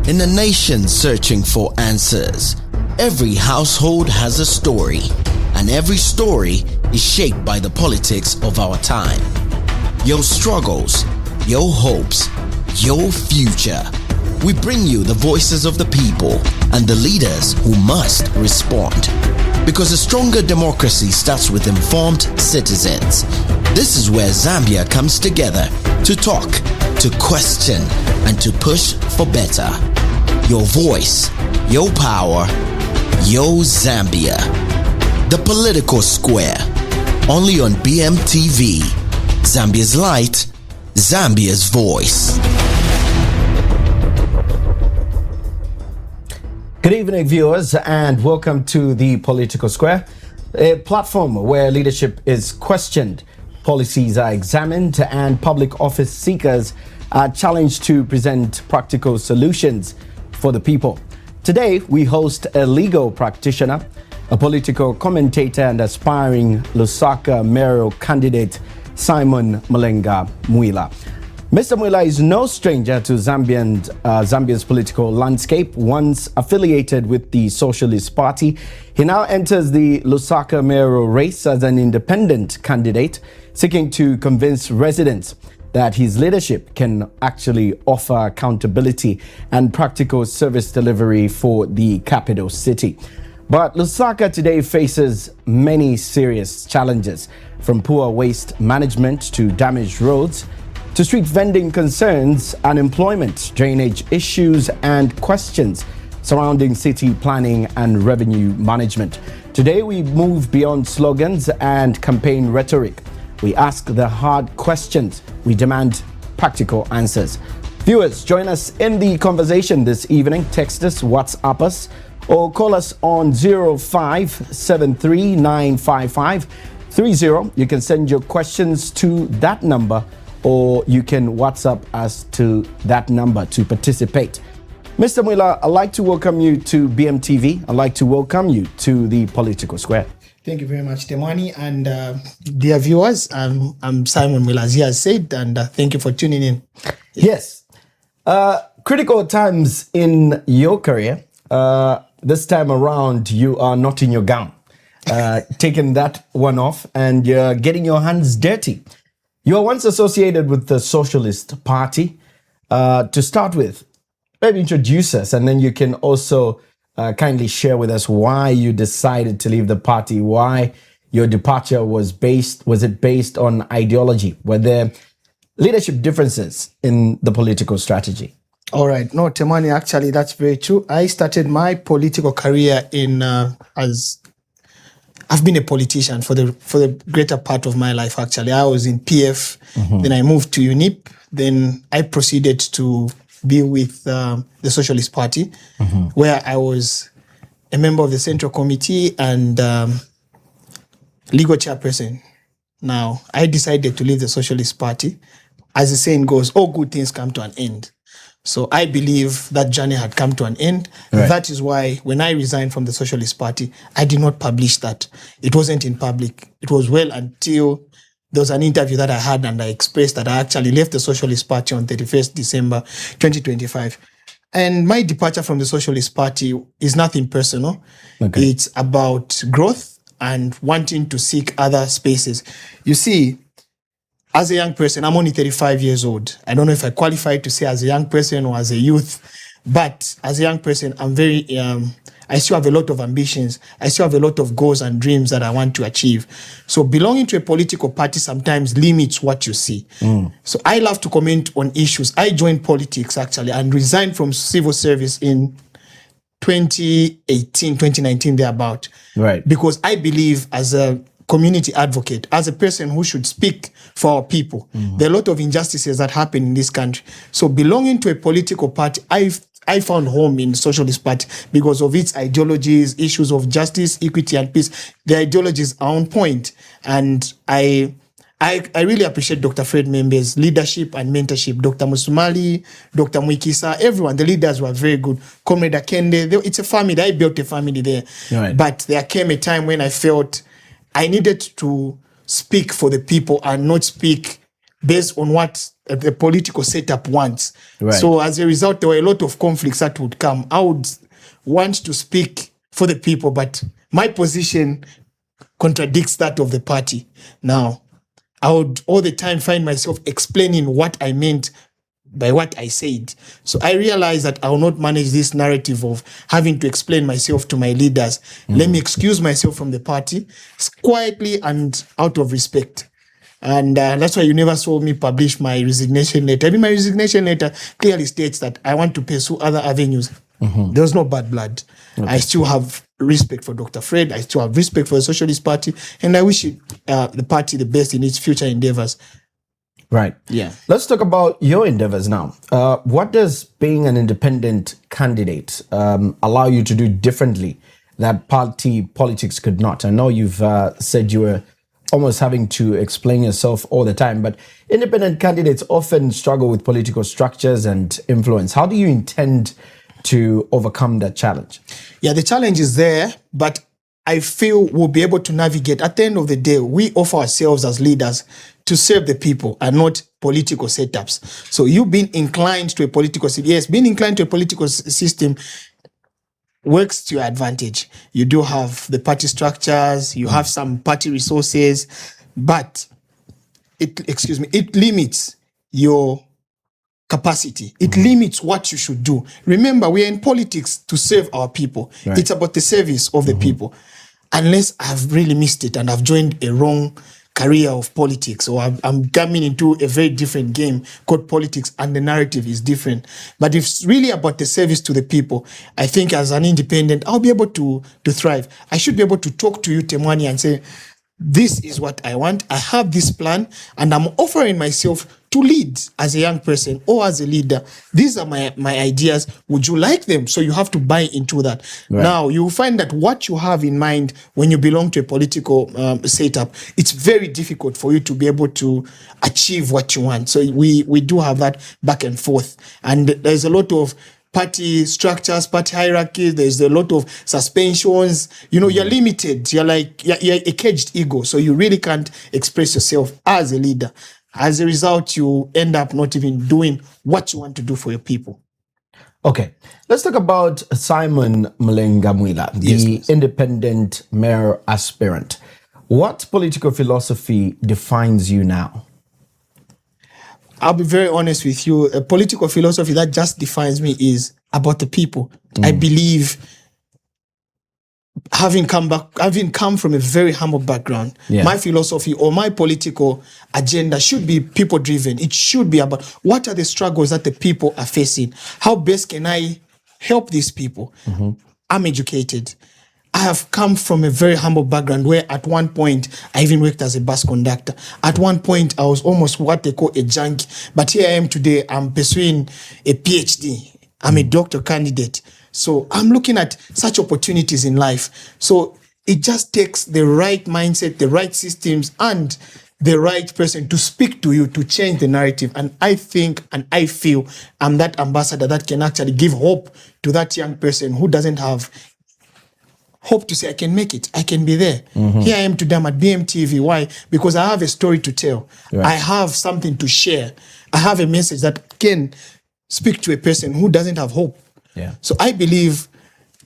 In a nation searching for answers, every household has a story, and every story is shaped by the politics of our time. Your struggles, your hopes, your future. We bring you the voices of the people and the leaders who must respond. Because a stronger democracy starts with informed citizens. This is where Zambia comes together to talk, to question, and to push for better. Your voice, your power, your Zambia. The Political Square. Only on BMTV. Zambia's light, Zambia's voice. Good evening, viewers, and welcome to the Political Square, a platform where leadership is questioned, policies are examined, and public office seekers are challenged to present practical solutions for the people. Today, we host a legal practitioner, a political commentator, and aspiring Lusaka mayoral candidate, Simon Mulenga Mwila. Mr. Mwila is no stranger to Zambia's political landscape. Once affiliated with the Socialist Party, he now enters the Lusaka mayoral race as an independent candidate, seeking to convince residents that his leadership can actually offer accountability and practical service delivery for the capital city. But Lusaka today faces many serious challenges, from poor waste management to damaged roads, to street vending concerns, unemployment, drainage issues, and questions surrounding city planning and revenue management. Today, we move beyond slogans and campaign rhetoric. We ask the hard questions. We demand practical answers. Viewers, join us in the conversation this evening. Text us, WhatsApp us, or call us on 0573-955-30. You can send your questions to that number, or you can WhatsApp us to that number to participate. Mr. Mwila, I'd like to welcome you to BMTV. I'd like to welcome you to the Political Square. Thank you very much, Temwani. And dear viewers, I'm Simon Mwila, as he has said, and thank you for tuning in. Yes. Critical times in your career. This time around, you are not in your gown. Taking that one off, and you're getting your hands dirty. You were once associated with the Socialist Party. To start with, maybe introduce us, and then you can also kindly share with us why you decided to leave the party, why your departure was it based on ideology? Were there leadership differences in the political strategy? All right. No, Temwani, actually, that's very true. I started my political career as I've been a politician for the greater part of my life, actually. I was in PF, then I moved to UNIP, then I proceeded to be with the Socialist Party, where I was a member of the Central Committee and legal chairperson. Now, I decided to leave the Socialist Party. As the saying goes, all good things come to an end. So I believe that journey had come to an end. Right. That is why when I resigned from the Socialist Party, I did not publish that. It wasn't in public. It was well until there was an interview that I had and I expressed that I actually left the Socialist Party on 31st December 2025. And my departure from the Socialist Party is nothing personal. Okay. It's about growth and wanting to seek other spaces. You see, as a young person, I'm only 35 years old. I don't know if I qualify to say as a young person or as a youth, but as a young person, I'm very, I still have a lot of ambitions. I still have a lot of goals and dreams that I want to achieve. So belonging to a political party sometimes limits what you see. So I love to comment on issues. I joined politics actually and resigned from civil service in 2018, 2019, thereabout. Right. Because I believe as a community advocate, as a person who should speak for our people. There are a lot of injustices that happen in this country. So belonging to a political party, I found home in the Socialist Party because of its ideologies, issues of justice, equity, and peace. The ideologies are on point. And I really appreciate Dr. Fred Membe's leadership and mentorship. Dr. Musumali, Dr. Mwikisa, everyone, the leaders were very good. Comrade Akende, it's a family. I built a family there. Right. But there came a time when I felt I needed to speak for the people and not speak based on what the political setup wants. Right. So as a result, there were a lot of conflicts that would come. I would want to speak for the people, but my position contradicts that of the party. Now, I would all the time find myself explaining what I meant by what I said. So I realized that I will not manage this narrative of having to explain myself to my leaders. Let me excuse myself from the party quietly and out of respect. And that's why you never saw me publish my resignation letter. I mean, my resignation letter clearly states that I want to pursue other avenues. There was no bad blood. Okay. I still have respect for Dr. Fred. I still have respect for the Socialist Party. And I wish the party the best in its future endeavors. Right. Yeah. Let's talk about your endeavors now. What does being an independent candidate allow you to do differently that party politics could not? I know you've said you were almost having to explain yourself all the time, but independent candidates often struggle with political structures and influence. How do you intend to overcome that challenge? Yeah, the challenge is there, but I feel we'll be able to navigate. At the end of the day, we offer ourselves as leaders to serve the people and not political setups. So you being inclined to a political system, yes, being inclined to a political system works to your advantage. You do have the party structures, you have some party resources, but it limits your capacity. It limits what you should do. Remember, we are in politics to serve our people. Right. It's about the service of the people. Unless I've really missed it and I've joined a wrong career of politics, or I'm coming into a very different game called politics and the narrative is different. But if it's really about the service to the people, I think as an independent, I'll be able to thrive. I should be able to talk to you, Temwani, and say, this is what I want. I have this plan and I'm offering myself to lead as a young person or as a leader. These are my ideas. Would you like them? So you have to buy into that. Right. Now, you will find that what you have in mind when you belong to a political setup, it's very difficult for you to be able to achieve what you want. So we do have that back and forth. And there's a lot of party structures, party hierarchies, there's a lot of suspensions. You know, you're limited. You're a caged ego. So you really can't express yourself as a leader. As a result, you end up not even doing what you want to do for your people. Okay, let's talk about Simon Mulenga Mwila, the independent mayor aspirant. What political philosophy defines you now? I'll be very honest with you. A political philosophy that just defines me is about the people. I believe, having come from a very humble background, my philosophy or my political agenda should be people driven. It should be about what are the struggles that the people are facing? How best can I help these people? I'm educated. I have come from a very humble background where at one point I even worked as a bus conductor. At one point I was almost what they call a junkie. But here I am today, I'm pursuing a PhD. I'm a doctor candidate. So I'm looking at such opportunities in life. So it just takes the right mindset, the right systems, and the right person to speak to you to change the narrative. And I think and I feel I'm that ambassador that can actually give hope to that young person who doesn't have hope to say, I can make it. I can be there. Here I am today. I'm at BMTV. Why? Because I have a story to tell. Right. I have something to share. I have a message that can speak to a person who doesn't have hope. So I believe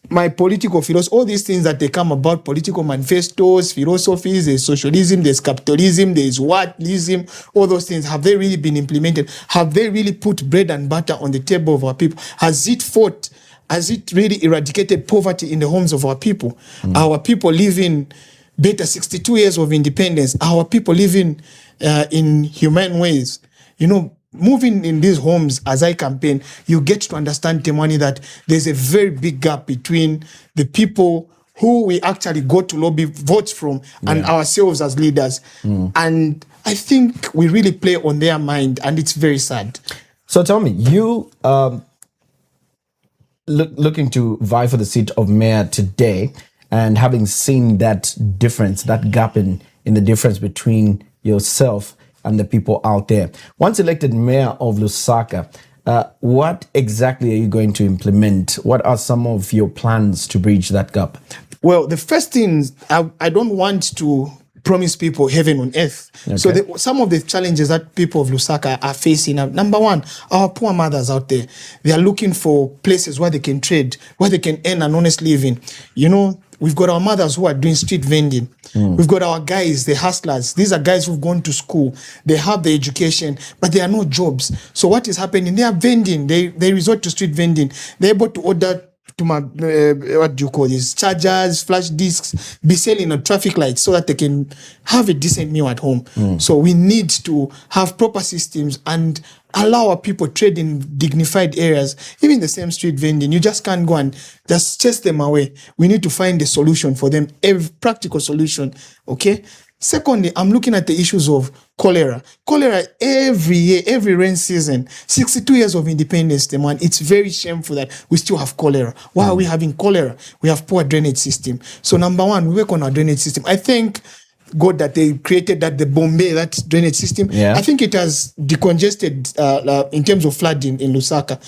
my political philosophy, all these things that they come about, political manifestos, philosophies, there's socialism, there's capitalism, there's whatism, all those things, have they really been implemented? Have they really put bread and butter on the table of our people? Has it really eradicated poverty in the homes of our people? Our people living better 62 years of independence. Our people living in humane ways. You know, moving in these homes as I campaign, you get to understand, Temwani, that there's a very big gap between the people who we actually go to lobby votes from and ourselves as leaders. And I think we really play on their mind, and it's very sad. So tell me, you looking to vie for the seat of mayor today, and having seen that difference, that gap in the difference between yourself and the people out there. Once elected mayor of Lusaka, what exactly are you going to implement? What are some of your plans to bridge that gap? Well, the first thing, I don't want to promise people heaven on earth. Okay. So some of the challenges that people of Lusaka are facing are, number one, our poor mothers out there. They are looking for places where they can trade, where they can earn an honest living. You know, we've got our mothers who are doing street vending. We've got our guys, the hustlers. These are guys who've gone to school. They have the education, but there are no jobs. So what is happening? They are vending. They resort to street vending. They're able to order to my what do you call this, chargers, flash discs, be selling on traffic lights so that they can have a decent meal at home. So we need to have proper systems and allow our people trade in dignified areas. Even the same street vending, you just can't go and just chase them away. We need to find a solution for them, a practical solution. Okay. Secondly, I'm looking at the issues of cholera. Cholera every year, every rain season, 62 years of independence, Temwani. It's very shameful that we still have cholera. Why are we having cholera? We have poor drainage system. So number one, we work on our drainage system. I think God that they created that, the Bombay, that drainage system. Yeah. I think it has decongested in terms of flooding in Lusaka.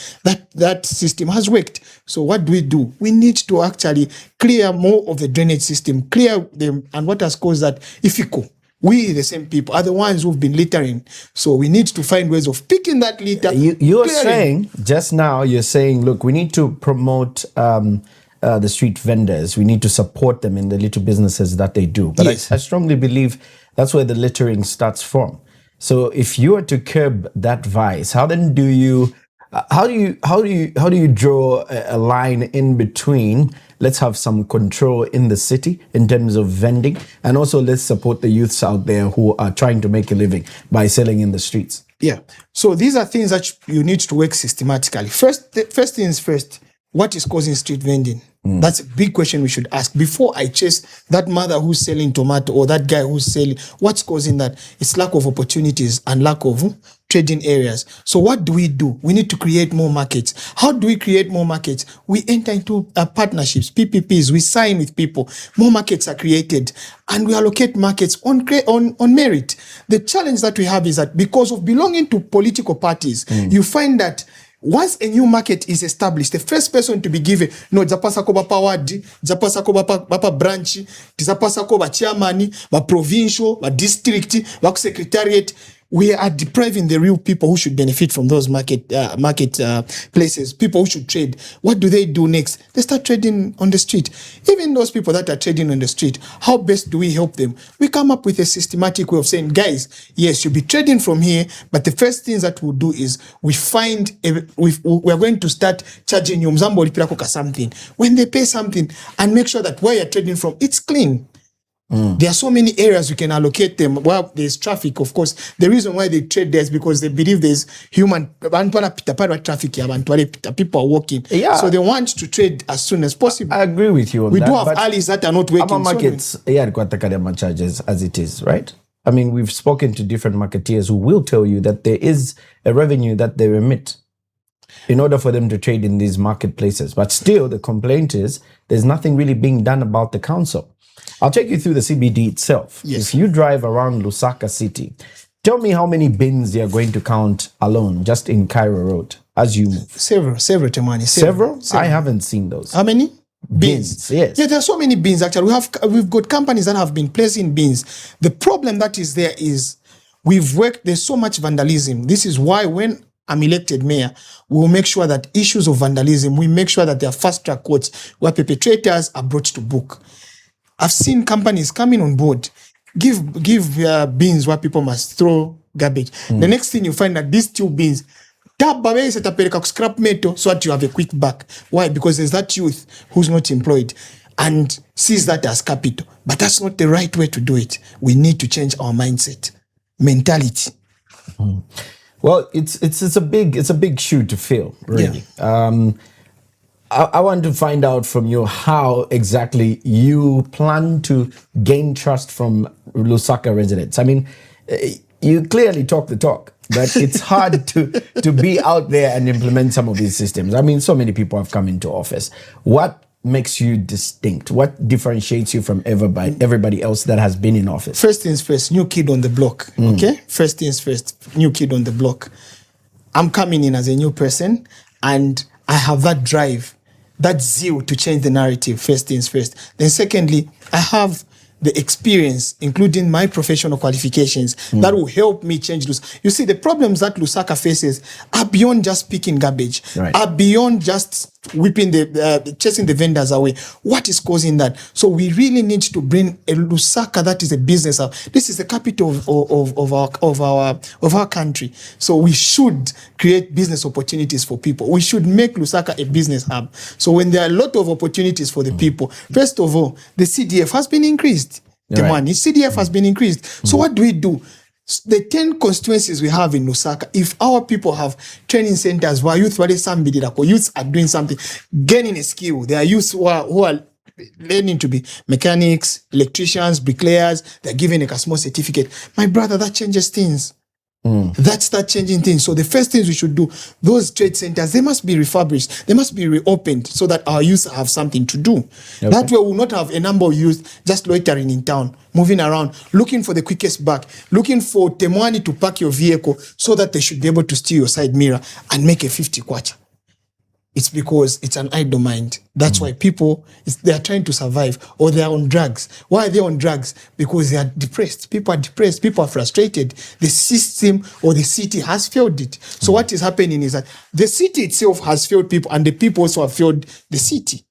That system has worked. So what do? We need to actually clear more of the drainage system, clear them, and what has caused that ifiko. We, the same people, are the ones who've been littering. So we need to find ways of picking that litter. You're saying, just now, you're saying, look, we need to promote the street vendors. We need to support them in the little businesses that they do. But Yes. I strongly believe that's where the littering starts from. So if you were to curb that vice, how then do you draw a line in between? Let's have some control in the city in terms of vending, and also let's support the youths out there who are trying to make a living by selling in the streets. Yeah. So these are things that you need to work systematically. First things first, what is causing street vending? That's a big question we should ask. Before I chase that mother who's selling tomato or that guy who's selling, what's causing that? It's lack of opportunities and lack of trading areas. So what do? We need to create more markets. How do we create more markets? We enter into partnerships, PPPs. We sign with people. More markets are created, and we allocate markets on merit. The challenge that we have is that because of belonging to political parties, you find that once a new market is established, the first person to be given, no, zapasa ko bapa wadi, zapasa ko bapa branch, zapasa ko ba chairman, ba provincial, ba district, ba secretariat. We are depriving the real people who should benefit from those market places, people who should trade. What do they do next? They start trading on the street. Even those people that are trading on the street, how best do we help them? We come up with a systematic way of saying, guys, yes, you'll be trading from here, but the first things that we'll do is we are going to start charging you mzambo lipirako something. When they pay something, and make sure that where you're trading from, it's clean. There are so many areas we can allocate them. Well, there's traffic, of course. The reason why they trade there is because they believe there's human traffic. People are walking. Yeah. So they want to trade as soon as possible. I agree with you on We that. do have but alleys that are not working. our markets, charges as it is, right? I mean, we've spoken to different marketeers who will tell you that there is a revenue that they remit in order for them to trade in these marketplaces. But still, the complaint is there's nothing really being done about the council. I'll take you through the CBD itself. Yes. If you drive around Lusaka city, tell me how many bins you're going to count alone just in Cairo Road as you move. Several, Temwani. Several? I haven't seen those. How many? Bins. Yes. Yeah, there are so many bins actually. We've got companies that have been placing bins. The problem that is there is there's so much vandalism. This is why when I'm elected mayor, we'll make sure that issues of vandalism, we make sure that there are fast track courts where perpetrators are brought to book. I've seen companies coming on board, give bins where people must throw garbage. The next thing you find that these 2 bins, scrap metal so that you have a quick back. Why? Because there's that youth who's not employed and sees that as capital. But that's not the right way to do it. We need to change our mindset, mentality. Well, it's a big shoe to fill, really. Yeah. I want to find out from you how exactly you plan to gain trust from Lusaka residents. I mean, you clearly talk the talk, but it's hard to be out there and implement some of these systems. I mean, so many people have come into office. What makes you distinct? What differentiates you from everybody else that has been in office? First things first, new kid on the block, okay? First things first, new kid on the block. I'm coming in as a new person, and I have that drive, that zeal to change the narrative, first things first. Then secondly, I have the experience, including my professional qualifications, that will help me change Lusaka. You see, the problems that Lusaka faces are beyond just picking garbage, are beyond just chasing the vendors away. What is causing that? So we really need to bring a Lusaka that is a business hub. This is the capital of our country. So we should create business opportunities for people. We should make Lusaka a business hub. So when there are a lot of opportunities for the people, first of all, the CDF has been increased. Temwani, CDF has been increased. So what do? The 10 constituencies we have in Lusaka, if our people have training centers where youths are doing something, gaining a skill, there are youths who are learning to be mechanics, electricians, bricklayers, they're given a small certificate. My brother, that changes things. That start changing things. So the first things we should do, those trade centers, they must be refurbished. They must be reopened so that our youth have something to do. Okay. That way we'll not have a number of youth just loitering in town, moving around, looking for the quickest buck, looking for Temwani to park your vehicle so that they should be able to steal your side mirror and make a 50 kwacha. It's because it's an idle mind. That's why people, they are trying to survive, or they are on drugs. Why are they on drugs? Because they are depressed. People are depressed. People are frustrated. The system or the city has failed it. So what is happening is that the city itself has failed people, and the people also have failed the city.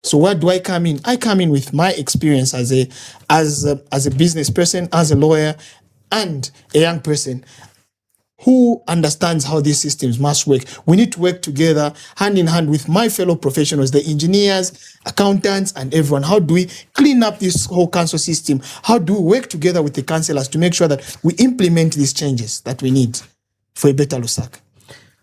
So where do I come in? I come in with my experience as a business person, as a lawyer, and a young person who understands how these systems must work. We need to work together, hand in hand with my fellow professionals, the engineers, accountants, and everyone. How do we clean up this whole council system? How do we work together with the councillors to make sure that we implement these changes that we need for a better Lusaka?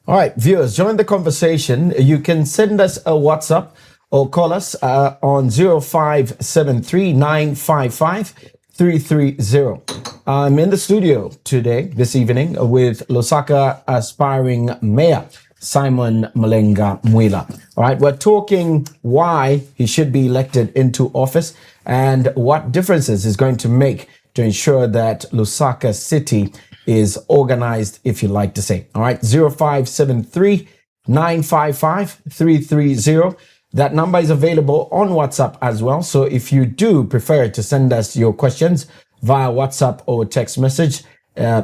All right, viewers, join the conversation. You can send us a WhatsApp or call us on 0573 955 330. I'm in the studio this evening, with Lusaka aspiring mayor, Simon Mulenga Mwila. All right, we're talking why he should be elected into office and what differences is going to make to ensure that Lusaka city is organized, if you like to say. All right, 0573 955 330. That number is available on WhatsApp as well. So if you do prefer to send us your questions via WhatsApp or text message,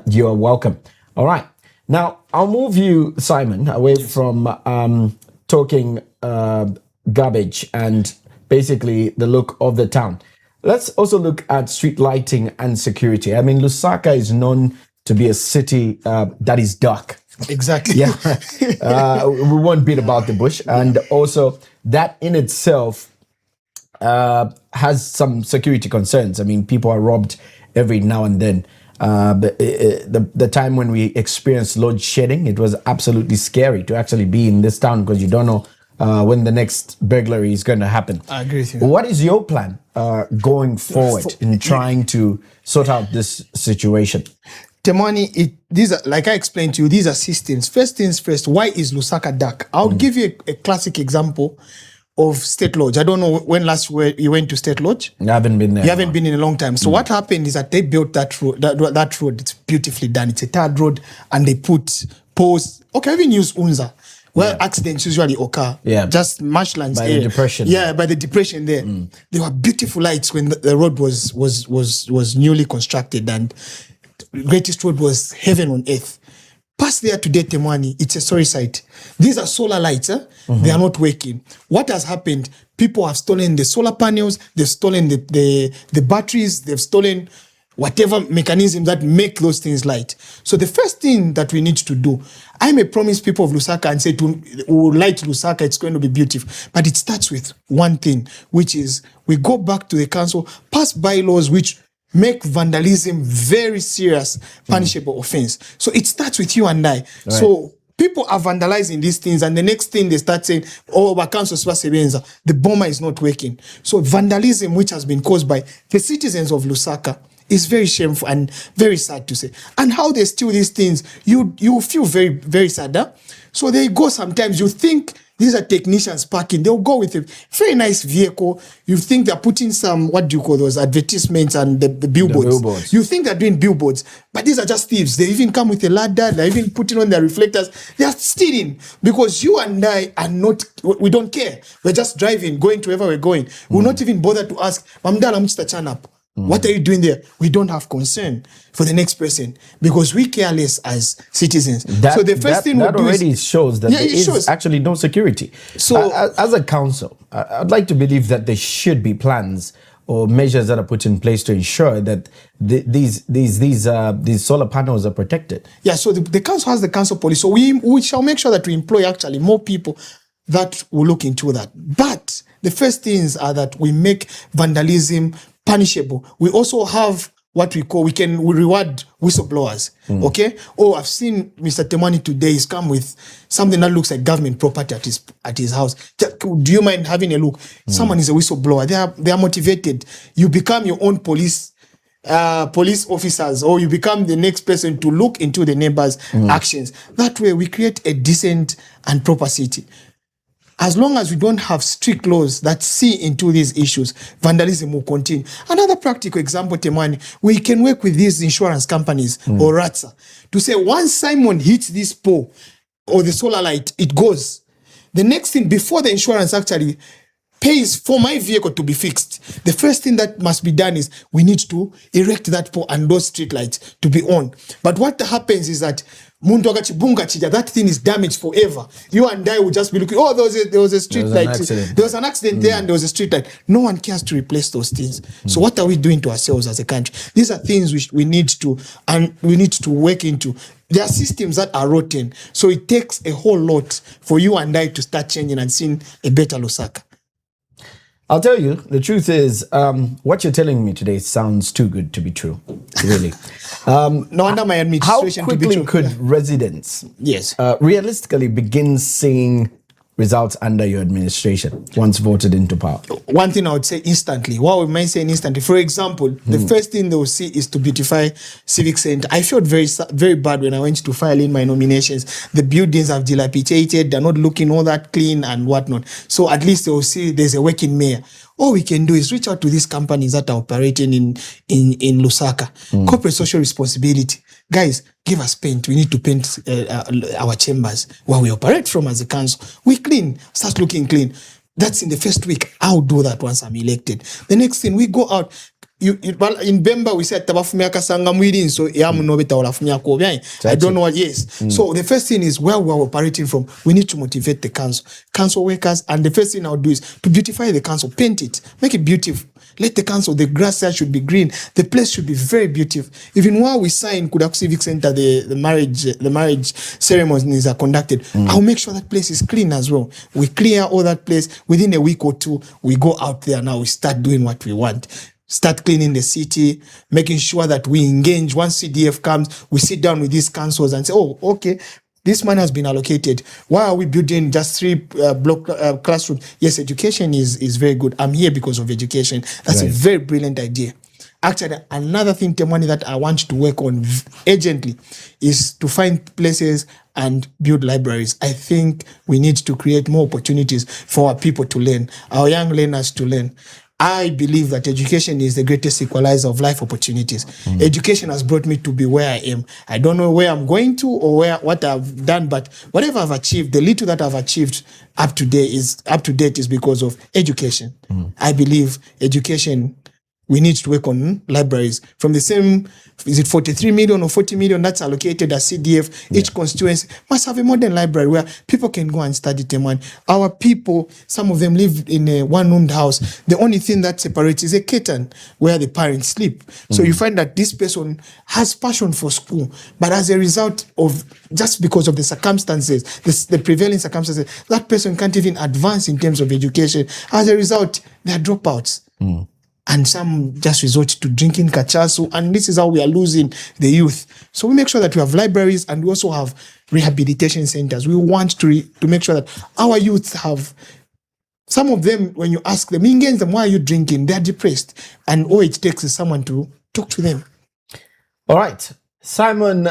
you are welcome. All right. Now, I'll move you, Simon, away from talking garbage and basically the look of the town. Let's also look at street lighting and security. I mean, Lusaka is known to be a city that is dark. Exactly. Yeah. We won't beat about the bush. And also, that in itself has some security concerns. I mean, people are robbed every now and then. The time when we experienced load shedding, it was absolutely scary to actually be in this town because you don't know when the next burglary is going to happen. I agree with you. What is your plan going forward in trying to sort out this situation? Temwani, these are, like I explained to you, these are systems. First things first, why is Lusaka dark? I'll give you a classic example of State Lodge. I don't know when last you went to State Lodge. I haven't been there. You haven't been in a long time. So what happened is that they built that road. That road, it's beautifully done. It's a tarred road, and they put posts. Okay, I even use Unza. Well, accidents usually occur. Yeah. Just marshlands by the depression. Yeah, by the depression there. There were beautiful lights when the road was newly constructed, and greatest road was heaven on earth. Pass there today, Temwani, it's a sorry sight. These are solar lights. They are not working. What has happened? People have stolen the solar panels, they've stolen the batteries, they've stolen whatever mechanism that make those things light. So the first thing that we need to do, I may promise people of Lusaka and say we'll light Lusaka, it's going to be beautiful. But it starts with one thing, which is we go back to the council, pass bylaws which make vandalism very serious, punishable offense. So it starts with you and I. Right. So people are vandalizing these things, and the next thing they start saying, oh, the bomber is not working. So vandalism, which has been caused by the citizens of Lusaka, is very shameful and very sad to say. And how they steal these things, you feel very, very sad. Huh? So they go sometimes, you think these are technicians parking. They'll go with a very nice vehicle. You think they're putting some, what do you call those, advertisements and the billboards. You think they're doing billboards, but these are just thieves. They even come with a ladder. They're even putting on their reflectors. They are stealing because you and I are not, we don't care. We're just driving, going to wherever we're going. We'll not even bother to ask, Mamdala Mchita Chanap. What are you doing there? We don't have concern for the next person because we care less as citizens. So the first thing that we do already is, shows that there is actually no security. So as a council, I'd like to believe that there should be plans or measures that are put in place to ensure that these solar panels are protected. Yeah, so the council has the council policy. So we shall make sure that we employ actually more people that will look into that. But the first things are that we make vandalism punishable. We also have what we reward whistleblowers. Okay? Oh, I've seen Mr. Temwani today. He's come with something that looks like government property at his house. Do you mind having a look? Someone is a whistleblower. They are motivated. You become your own police officers, or you become the next person to look into the neighbors' actions. That way we create a decent and proper city. As long as we don't have strict laws that see into these issues, vandalism will continue. Another practical example, Temwani, we can work with these insurance companies or RATSA to say once Simon hits this pole or the solar light, it goes. The next thing, before the insurance actually pays for my vehicle to be fixed, the first thing that must be done is we need to erect that pole and those street lights to be on. But what happens is that that thing is damaged forever. You and I will just be looking, there was a street light. There was an accident there and there was a street light. No one cares to replace those things. So what are we doing to ourselves as a country? These are things which we need to work into. There are systems that are rotten. So it takes a whole lot for you and I to start changing and seeing a better Lusaka. I'll tell you, the truth is, what you're telling me today sounds too good to be true, really. No wonder my administration how quickly could residents realistically begin seeing results under your administration once voted into power? One thing I would say instantly. What we might say instantly, for example, the first thing they will see is to beautify Civic Center. I felt very, very bad when I went to file in my nominations. The buildings have dilapidated. They're not looking all that clean and whatnot. So at least they will see there's a working mayor. All we can do is reach out to these companies that are operating in Lusaka. Corporate social responsibility. Guys, give us paint. We need to paint our chambers where we operate from as a council. We clean, start looking clean. That's in the first week. I'll do that once I'm elected. The next thing, we go out. In Bemba, we said, so I don't know what, So the first thing is where we're operating from. We need to motivate the council workers. And the first thing I'll do is to beautify the council, paint it, make it beautiful. Let the council, the grass there should be green. The place should be very beautiful. Even while we sign Kudaku Civic Center, the marriage ceremonies are conducted, I'll make sure that place is clean as well. We clear all that place. Within a week or two, we go out there now, we start doing what we want. Start cleaning the city, making sure that we engage. Once CDF comes, we sit down with these councils and say, oh, okay, this money has been allocated. Why are we building just 3 block classrooms? Yes, education is very good. I'm here because of education. That's a very brilliant idea. Actually, another thing, Temwani, that I want to work on urgently is to find places and build libraries. I think we need to create more opportunities for our people to learn, our young learners to learn. I believe that education is the greatest equalizer of life opportunities. Education has brought me to be where I am. I don't know where I'm going to or what I've done, but whatever I've achieved, the little that I've achieved up to date is because of education. I believe education, we need to work on libraries. From the same, is it 43 million or 40 million that's allocated as CDF, each constituency must have a modern library where people can go and study Temwani. Our people, some of them live in a one-roomed house. The only thing that separates is a curtain where the parents sleep. So you find that this person has passion for school, but as a result of, just because of the circumstances, the prevailing circumstances, that person can't even advance in terms of education. As a result, they are dropouts. And some just resort to drinking cachasu, and this is how we are losing the youth. So we make sure that we have libraries and we also have rehabilitation centers. We want to make sure that our youth have, some of them, when you ask them, why are you drinking? They're depressed. And all it takes is someone to talk to them. All right. Simon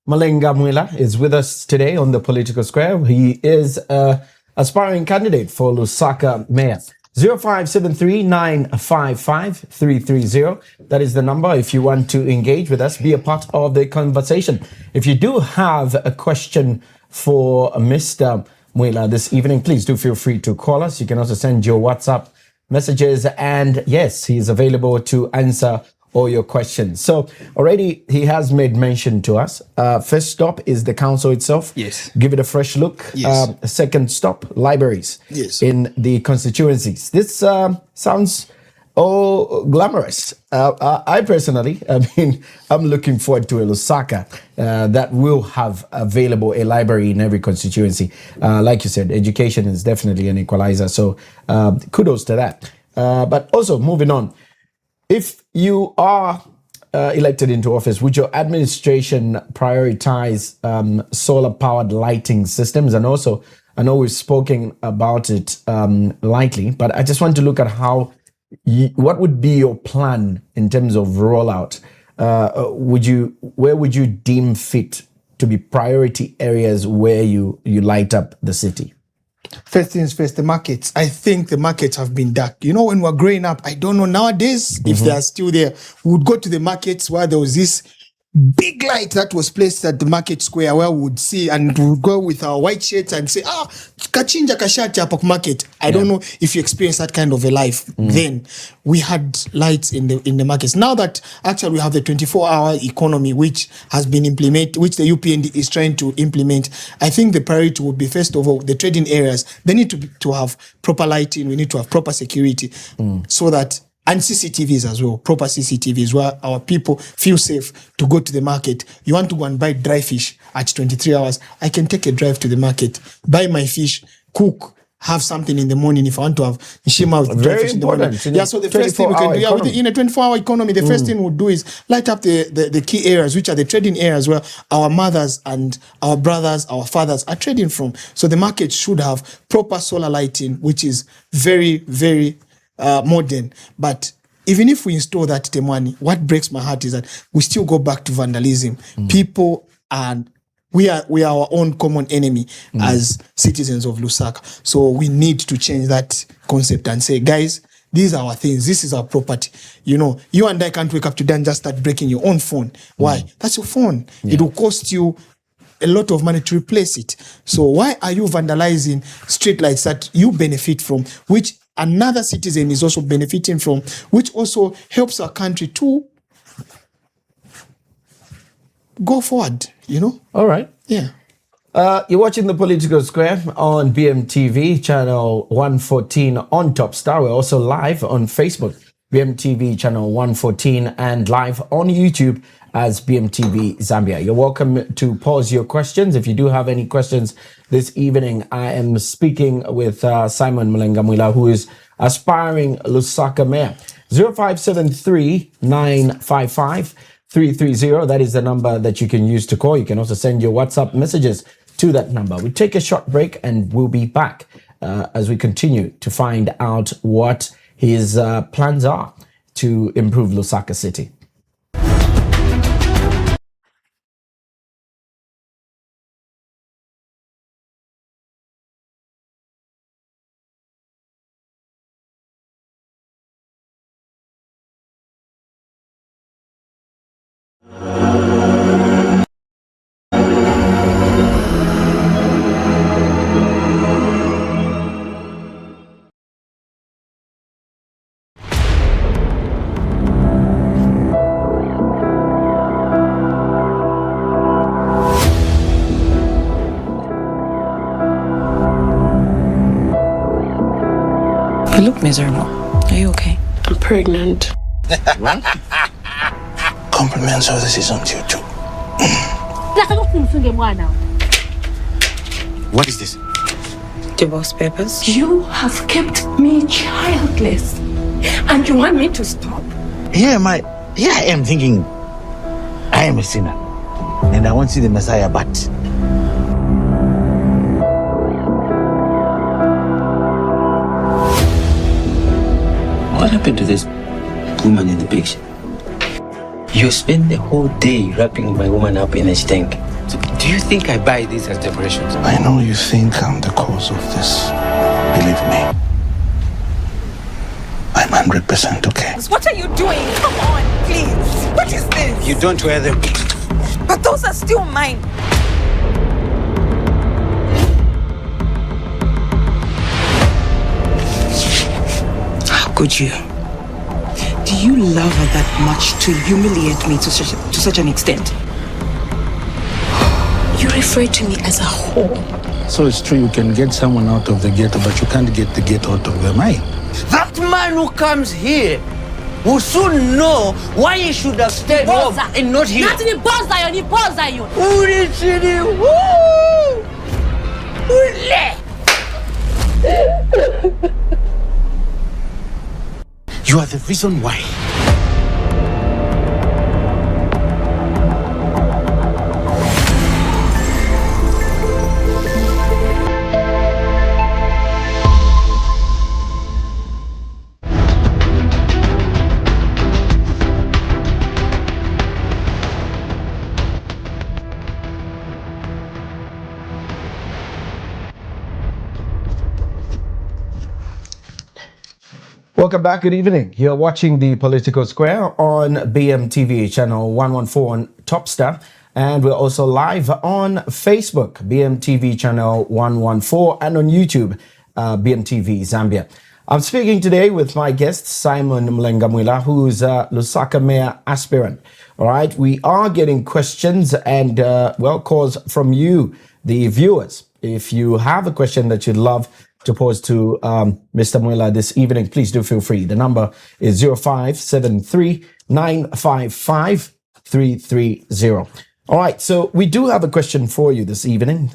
Mulenga Mwila is with us today on the Political Square. He is an aspiring candidate for Lusaka Mayor. 0573-955-330. That is the number if you want to engage with us, be a part of the conversation. If you do have a question for Mr. Mwila this evening, please do feel free to call us. You can also send your WhatsApp messages, and yes, he's available to answer all your questions. So already he has made mention to us. First stop is the council itself. Yes. Give it a fresh look. Yes. Second stop, libraries. Yes. In the constituencies. This sounds glamorous. I personally, I'm looking forward to a Lusaka that will have available a library in every constituency. Like you said, education is definitely an equalizer. So kudos to that. But also moving on, if you are elected into office, would your administration prioritize solar-powered lighting systems? And also, I know we've spoken about it lightly, but I just want to look at what would be your plan in terms of rollout? Where would you deem fit to be priority areas where you light up the city? First things first, the markets. I think the markets have been dark. You know, when we're growing up, I don't know nowadays if they are still there. We would go to the markets where there was this big light that was placed at the market square where we would see, and we would go with our white shirts and say, kachinja kashati hapo market. I don't know if you experienced that kind of a life. Then we had lights in the markets. Now that actually we have the 24-hour economy, which has been implemented, which the UPND is trying to implement, I think the priority would be, first of all, the trading areas. They need to have proper lighting. We need to have proper security so that, and CCTVs as well, proper CCTVs where our people feel safe to go to the market. You want to go and buy dry fish at 23 hours, I can take a drive to the market, buy my fish, cook, have something in the morning if I want to have nshima with dry fish in the morning. Yeah, so the first thing we can do, in a 24-hour economy, the first thing we'll do is light up the key areas, which are the trading areas where our mothers and our brothers, our fathers are trading from. So the market should have proper solar lighting, which is very, very modern. But even if we install that, Temwani, what breaks my heart is that we still go back to vandalism. People, and we are our own common enemy as citizens of Lusaka. So we need to change that concept and say, guys, these are our things. This is our property. You know, you and I can't wake up today and just start breaking your own phone. Why? That's your phone. It will cost you a lot of money to replace it. So why are you vandalizing street lights that you benefit from, which another citizen is also benefiting from, which also helps our country to go forward, you know? All right. Yeah. You're watching The Political Square on BMTV, channel 114 on Top Star. We're also live on Facebook, BMTV channel 114, and live on YouTube as BMTV Zambia. You're welcome to pose your questions. If you do have any questions this evening, I am speaking with Simon Mulenga Mwila, who is aspiring Lusaka mayor. 0573 955 330. That is the number that you can use to call. You can also send your WhatsApp messages to that number. We take a short break and we'll be back as we continue to find out what his plans are to improve Lusaka City. You look miserable. Are you okay? I'm pregnant. What? Compliments of the season to you too. What is this? Divorce papers? You have kept me childless. And you want me to stop? Here I am thinking I am a sinner. And I want to see the Messiah, but what happened to this woman in the picture? You spend the whole day wrapping my woman up in a tank. So do you think I buy this as decorations? I know you think I'm the cause of this. Believe me. I'm 100% okay. What are you doing? Come on, please. What is this? You don't wear them. But those are still mine. How could you? Do you love her that much to humiliate me to such an extent? You refer to me as a whore. So it's true you can get someone out of the ghetto, but you can't get the ghetto out of their mind. That man who comes here will soon know why he should have stayed home and not here. Not in the boss that you You are the reason why. Welcome back. Good evening. You're watching the Political Square on BMTV channel 114 on Topstar, and we're also live on Facebook, BMTV channel 114, and on YouTube, BMTV Zambia. I'm speaking today with my guest, Simon Mwila, who's a Lusaka mayor aspirant. All right, we are getting questions and, calls from you, the viewers. If you have a question that you'd love to pose to Mr. Mwila this evening, please do feel free. The number is 0573 955 330. All right, so we do have a question for you this evening.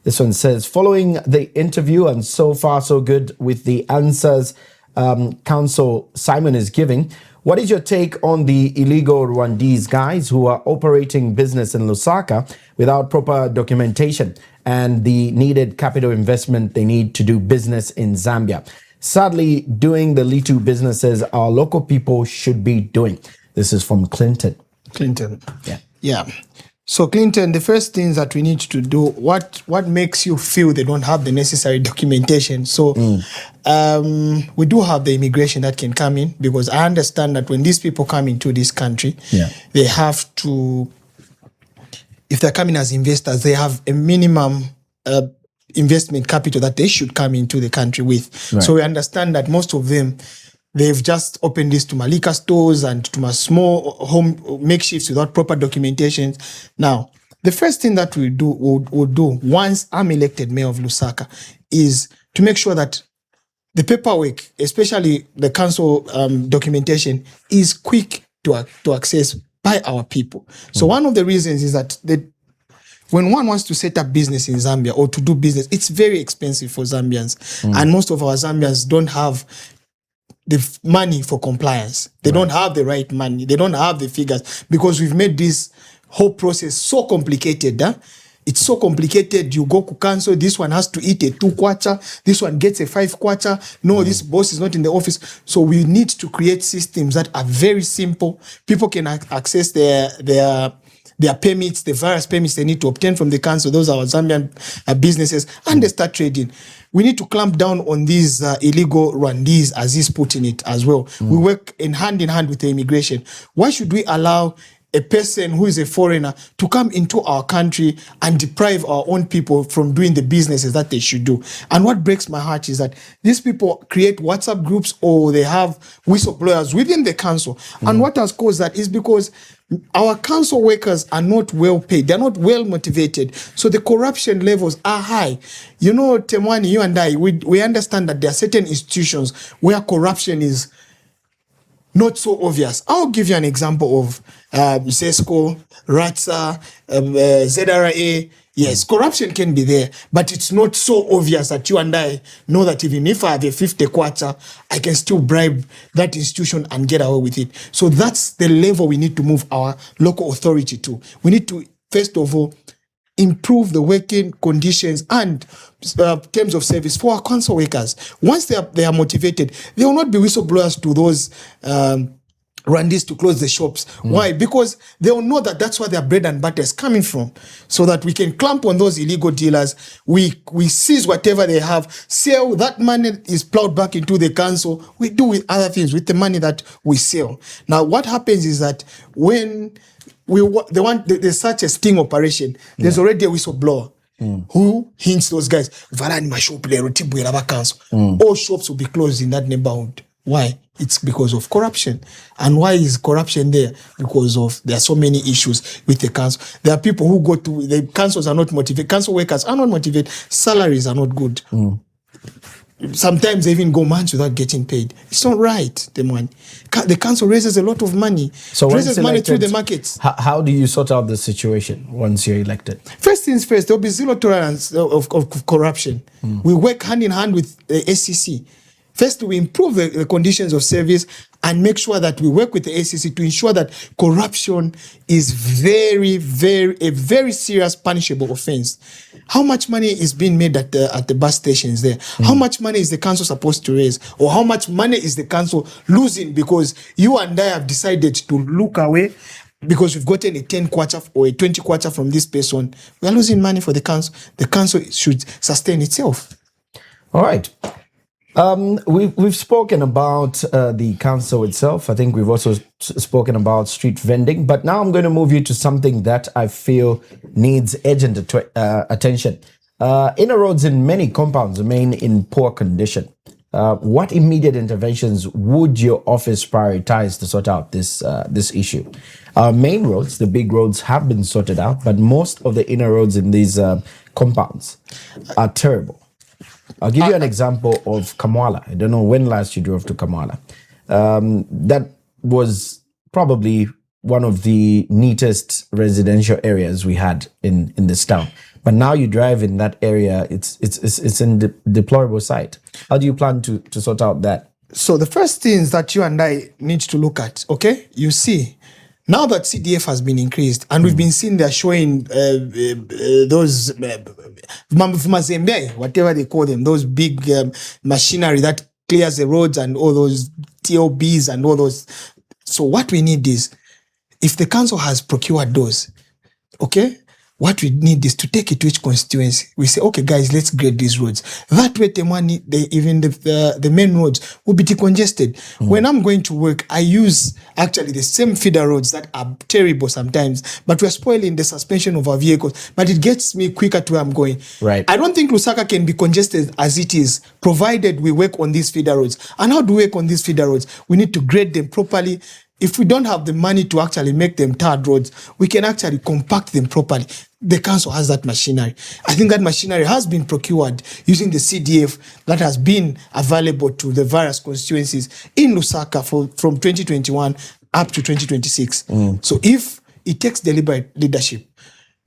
This one says, following the interview and so far so good with the answers Council Simon is giving, what is your take on the illegal Rwandese guys who are operating business in Lusaka without proper documentation and the needed capital investment they need to do business in Zambia? Sadly, doing the little businesses our local people should be doing. This is from Clinton. Yeah. So Clinton, the first things that we need to do, what makes you feel they don't have the necessary documentation? So we do have the immigration that can come in, because I understand that when these people come into this country, they have to, if they're coming as investors, they have a minimum investment capital that they should come into the country with. Right. So we understand that most of them, they've just opened this to Malika stores and to my small home makeshifts without proper documentation. Now, the first thing that we'll do once I'm elected mayor of Lusaka is to make sure that the paperwork, especially the council documentation, is quick to access by our people. So one of the reasons is that when one wants to set up business in Zambia or to do business, it's very expensive for Zambians. And most of our Zambians don't have the money for compliance. They don't have the right money. They don't have the figures, because we've made this whole process so complicated. It's so complicated. You go to council, this one has to eat a 2 kwacha, this one gets a 5 kwacha. No, this boss is not in the office. So we need to create systems that are very simple. People can access their permits, the various permits they need to obtain from the council. Those are our Zambian businesses, and they start trading. We need to clamp down on these illegal Rwandese, as he's putting it as well. We work hand in hand with the immigration. Why should we allow a person who is a foreigner to come into our country and deprive our own people from doing the businesses that they should do? And what breaks my heart is that these people create WhatsApp groups, or they have whistleblowers within the council. And what has caused that is because our council workers are not well paid. They're not well motivated. So the corruption levels are high. You know, Temwani, you and I, we understand that there are certain institutions where corruption is not so obvious. I'll give you an example of ZESCO, RATSA, ZRA. Yes, corruption can be there, but it's not so obvious that you and I know that even if I have a 50 kwacha, I can still bribe that institution and get away with it. So that's the level we need to move our local authority to. We need to, first of all, improve the working conditions and terms of service for our council workers. Once they are motivated, they will not be whistleblowers to those Rwandese to close the shops. Why? Because they will know that that's where their bread and butter is coming from, so that we can clamp on those illegal dealers. We seize whatever they have, sell that money is plowed back into the council. We do with other things with the money that we sell. Now, what happens is that when there's such a sting operation, there's already a whistleblower who hints those guys, all shops will be closed in that neighborhood. Why? It's because of corruption. And why is corruption there? Because there are so many issues with the council. There are people who go to, the councils are not motivated, council workers are not motivated, salaries are not good. Sometimes they even go months without getting paid. It's not right, Temwani. The council raises a lot of money. So raises money through the markets. How do you sort out the situation once you're elected? First things first, there'll be zero tolerance of corruption. We work hand in hand with the SCC. First, we improve the conditions of service and make sure that we work with the SCC to ensure that corruption is a very serious punishable offense. How much money is being made at the bus stations there? How much money is the council supposed to raise? Or how much money is the council losing because you and I have decided to look away because we've gotten a 10 kwacha or a 20 kwacha from this person? We are losing money for the council. The council should sustain itself. All right. We've spoken about the council itself. I think we've also spoken about street vending. But now I'm going to move you to something that I feel needs urgent attention. Inner roads in many compounds remain in poor condition. What immediate interventions would your office prioritize to sort out this issue? Our main roads, the big roads, have been sorted out, but most of the inner roads in these compounds are terrible. I'll give you an example of Mwila. I don't know when last you drove to Mwila. That was probably one of the neatest residential areas we had in this town. But now you drive in that area, it's in deplorable sight. How do you plan to sort out that? So the first things that you and I need to look at, okay? You see, now that CDF has been increased, and we've been seeing they're showing those whatever they call them, those big machinery that clears the roads and all those TOBs and all those. So what we need is, if the council has procured those, okay, what we need is to take it to each constituency. We say, okay, guys, let's grade these roads. That way, Temwani, even the main roads will be decongested. When I'm going to work, I use actually the same feeder roads that are terrible sometimes, but we're spoiling the suspension of our vehicles. But it gets me quicker to where I'm going. Right. I don't think Lusaka can be congested as it is, provided we work on these feeder roads. And how do we work on these feeder roads? We need to grade them properly. If we don't have the money to actually make them tarred roads, we can actually compact them properly. The council has that machinery. I think that machinery has been procured using the CDF that has been available to the various constituencies in Lusaka from 2021 up to 2026. So if it takes deliberate leadership,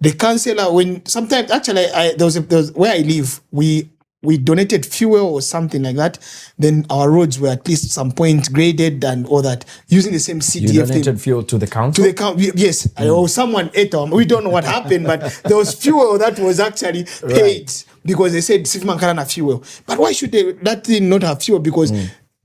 the councillor, when sometimes actually there was where I live, we donated fuel or something like that. Then our roads were at least some point graded and all that using the same CDF. You donated fuel to the council? To the council, yes. Or someone ate them. We don't know what happened, but there was fuel that was actually paid because they said Sifman Karana fuel. But why should that thing not have fuel? Because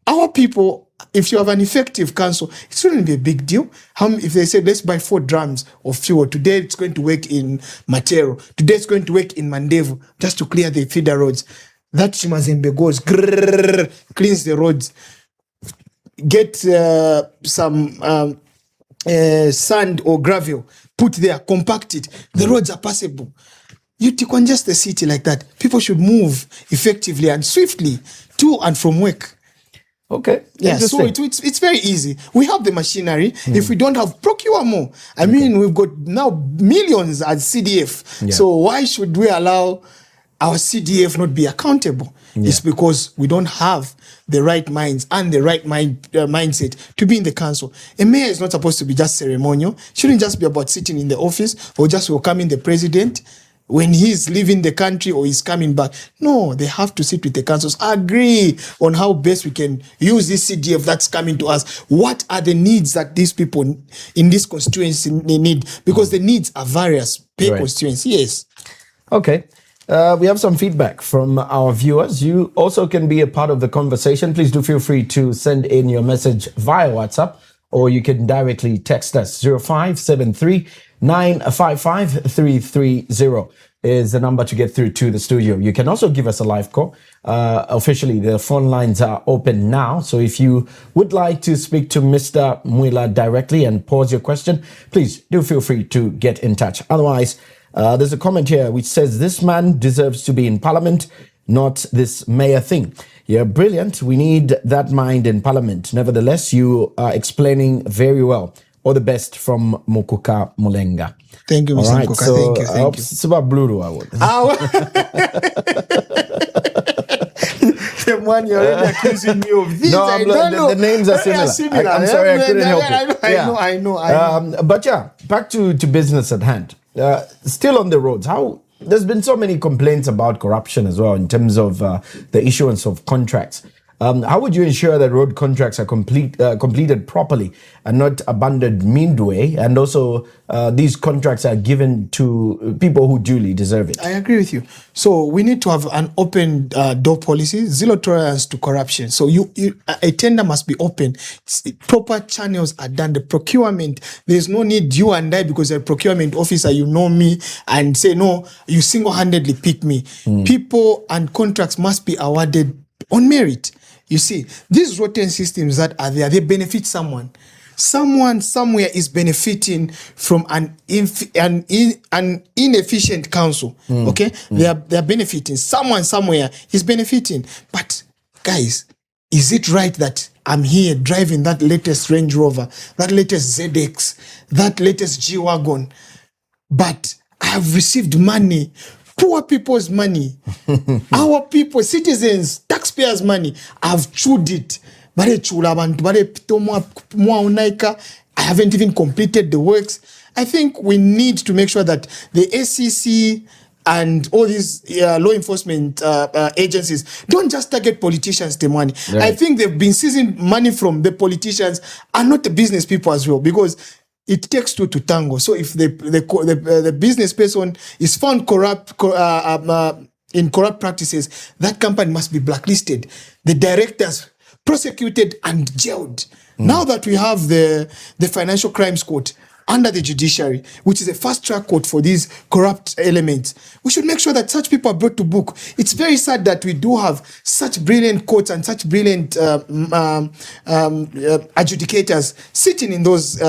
our people, if you have an effective council, it shouldn't be a big deal. If they say, let's buy 4 drums of fuel, today it's going to work in Matero, today it's going to work in Mandevu, just to clear the feeder roads. That Chimazembe goes, cleans the roads, get some sand or gravel, put there, compact it. The roads are passable. You decongest the city like that. People should move effectively and swiftly to and from work. Okay. Yeah, so it's very easy. We have the machinery. If we don't have, procure more. I mean, we've got now millions at CDF. So why should we allow our CDF not be accountable? It's because we don't have the right minds and the right mindset to be in the council. A mayor is not supposed to be just ceremonial. Shouldn't just be about sitting in the office or just welcoming the president when he's leaving the country or he's coming back. No, they have to sit with the councils, agree on how best we can use this CDF that's coming to us. What are the needs that these people in this constituency need? Because the needs are various per constituency. Yes. Okay. We have some feedback from our viewers. You also can be a part of the conversation. Please do feel free to send in your message via WhatsApp, or you can directly text us. 0573 955 330 is the number to get through to the studio. You can also give us a live call. Officially, the phone lines are open now. So if you would like to speak to Mr. Mwila directly and pose your question, please do feel free to get in touch. Otherwise, there's a comment here which says, this man deserves to be in parliament. not this mayor thing. You're brilliant. We need that mind in parliament. Nevertheless, you are explaining very well. All the best from Mukuka Mulenga. Thank you, Mr. All right, Nkoka. so Thank you. I hope it's about Blue. Temwani, you're already accusing me of this. No, I don't know. the names are similar. I'm sorry, I couldn't help it. I know. But yeah, back to business at hand. Still on the roads, there's been so many complaints about corruption as well in terms of the issuance of contracts. How would you ensure that road contracts are completed properly and not abandoned midway? And also, these contracts are given to people who duly deserve it. I agree with you. So we need to have an open door policy, zero tolerance to corruption. So a tender must be open. Proper channels are done. The procurement, there's no need you and I, because a procurement officer, you know me, and say, no, you single-handedly pick me. People and contracts must be awarded on merit. You see, these rotten systems that are there, they benefit someone. Someone somewhere is benefiting from an inefficient council. Okay, they are benefiting. Someone somewhere is benefiting. But guys, is it right that I'm here driving that latest Range Rover, that latest ZX, that latest G-Wagon, but I have received money, poor people's money, our people, citizens, taxpayers' money? I've chewed it. I haven't even completed the works. I think we need to make sure that the SEC and all these law enforcement agencies don't just target politicians, Temwani. Right. I think they've been seizing money from the politicians and not the business people as well, because it takes two to tango. So if the business person is found in corrupt practices, that company must be blacklisted. The directors prosecuted and jailed. Now that we have the Financial Crimes Court under the judiciary, which is a fast-track court for these corrupt elements, we should make sure that such people are brought to book. It's very sad that we do have such brilliant courts and such brilliant adjudicators sitting in those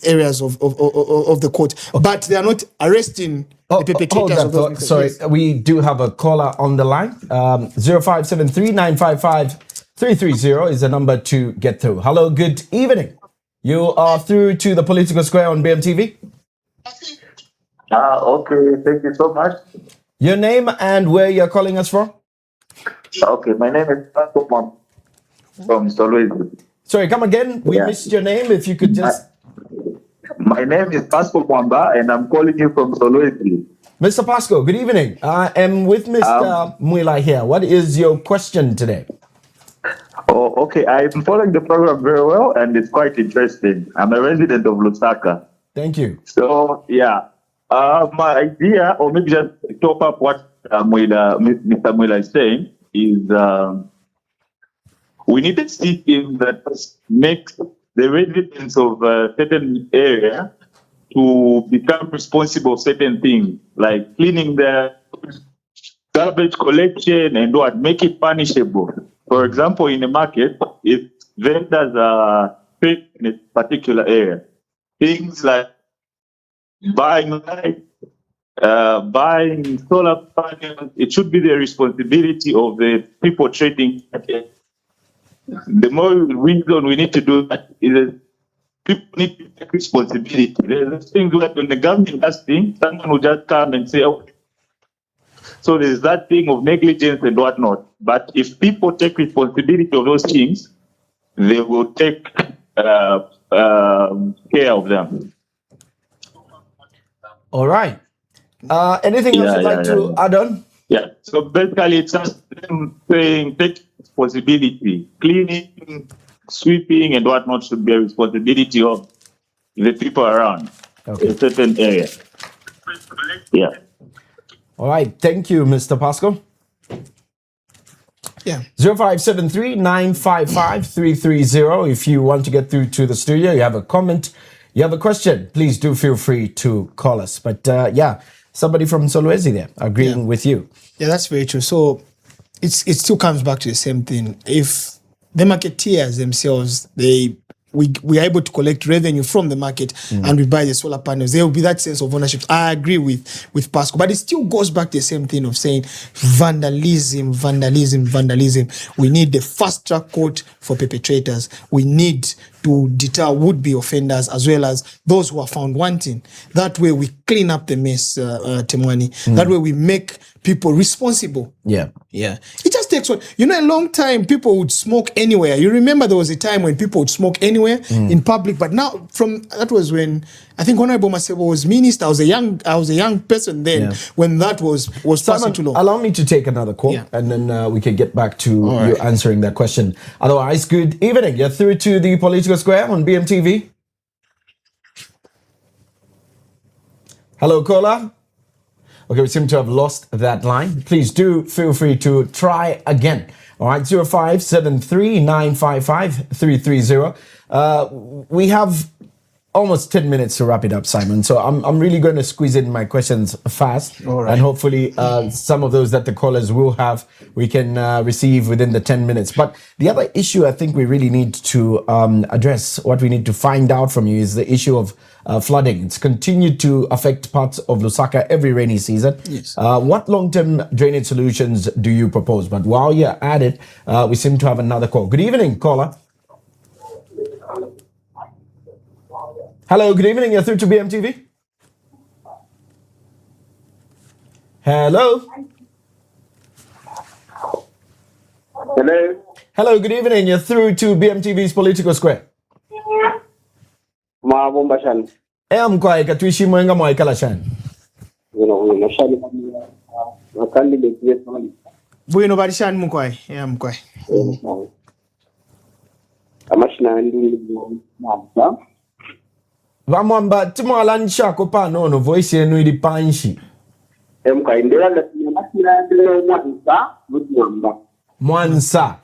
areas of the court, but they are not arresting the perpetrators of those mistakes. Sorry, we do have a caller on the line. 0573 955 330 is the number to get through. Hello, good evening. You are through to the Political Square on BMTV. Okay, thank you so much. Your name and where you're calling us from? Okay, my name is Pastor from Solwezi. Sorry, come again. We missed your name. If you could just... My name is Pasco Mwamba and I'm calling you from Solwezi. Mr. Pasco, good evening. I am with Mr. Mwila here. What is your question today? Oh, okay. I'm following the program very well and it's quite interesting. I'm a resident of Lusaka. Thank you. So, yeah. My idea, or maybe just top up what Mr. Mwila is saying, is we need a system that makes the residents of a certain area to become responsible for certain things, like cleaning the garbage collection and what, make it punishable. For example, in a market, if vendors are paid in a particular area, things like buying lights, buying solar panels, it should be the responsibility of the people trading. The more reason we need to do that is people need to take responsibility. There's things like when the government does things, someone will just come and say, okay. So there's that thing of negligence and whatnot. But if people take responsibility of those things, they will take care of them. All right. Anything else you'd like to add on? Yeah. So basically, it's just them saying take responsibility. Cleaning, sweeping, and whatnot should be a responsibility of the people around a certain area. Yeah. All right. Thank you, Mr. Pasco. Yeah. 0573 955 330. If you want to get through to the studio, you have a comment, you have a question, please do feel free to call us. But somebody from Solwezi there agreeing with you. Yeah, that's very true. So it still comes back to the same thing. If the marketeers themselves, they we are able to collect revenue from the market and we buy the solar panels. There will be that sense of ownership. I agree with Pasco, but it still goes back to the same thing of saying vandalism. We need the fast track court for perpetrators. We need to deter would-be offenders as well as those who are found wanting. That way we clean up the mess, Temwani. That way we make people responsible. Yeah. It just takes a long time. People would smoke anywhere. You remember there was a time when people would smoke anywhere in public, but now that was when I think Honorable Masebo was minister. I was a young person then when that was passing too long. Allow me to take another call and then we can get back to you answering that question. Otherwise, good evening. You're through to the Political Square on BMTV. Hello, caller. Okay, we seem to have lost that line. Please do feel free to try again. All right, 0573-955-330. We have almost 10 minutes to wrap it up, Simon. So I'm really going to squeeze in my questions fast. And hopefully some of those that the callers will have, we can receive within the 10 minutes. But the other issue I think we really need to address, what we need to find out from you is the issue of flooding. It's continued to affect parts of Lusaka every rainy season. Yes. What long-term drainage solutions do you propose? But while you're at it, we seem to have another call. Good evening, caller. Hello, good evening. You're through to BMTV. Hello. Hello, good evening. You're through to BMTV's Political Square. Mkwai tuishi mwenga mwaikala shani. Bueno barishani Mkwai. Mkwai. Vamwamba timwalanisha kopa nono voice yenu ili panshi. Mwansa.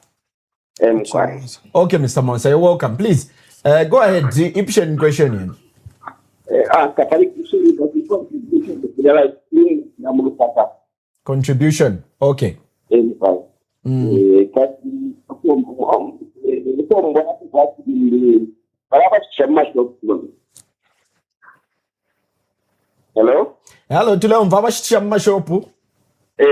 Okay, Mr. Mwansa, you're welcome. Please, go ahead. The Egyptian question. Contribution. Okay. Hello, tule mvava shamba shopu. I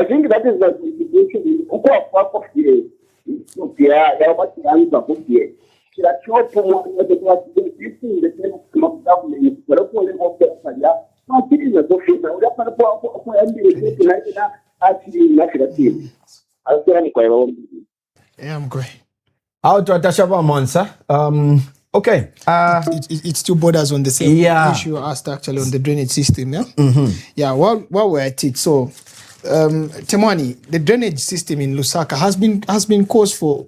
think that is the situation. I'm great. Out to Atashaba Monsa. Okay. It still borders on the same issue asked actually on the drainage system. Yeah. While we're at it, so Temwani, the drainage system in Lusaka has been caused for,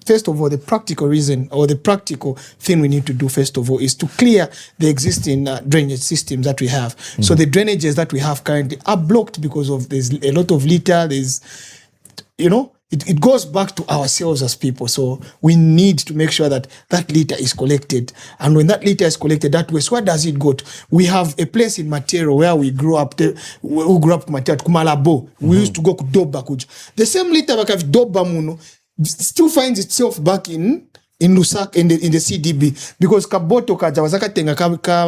first of all, the practical reason or the practical thing we need to do first of all is to clear the existing drainage systems that we have. So the drainages that we have currently are blocked because of there's a lot of litter. There's, it goes back to ourselves as people. So we need to make sure that that litter is collected. And when that litter is collected that way, so where does it go to? We have a place in Matero where we grew up, Matero, Kumalabo. We used to go to Doba. The same litter that have Doba Muno still finds itself back in Lusaka, in the CDB, because Kaboto Kajawazaka Tenga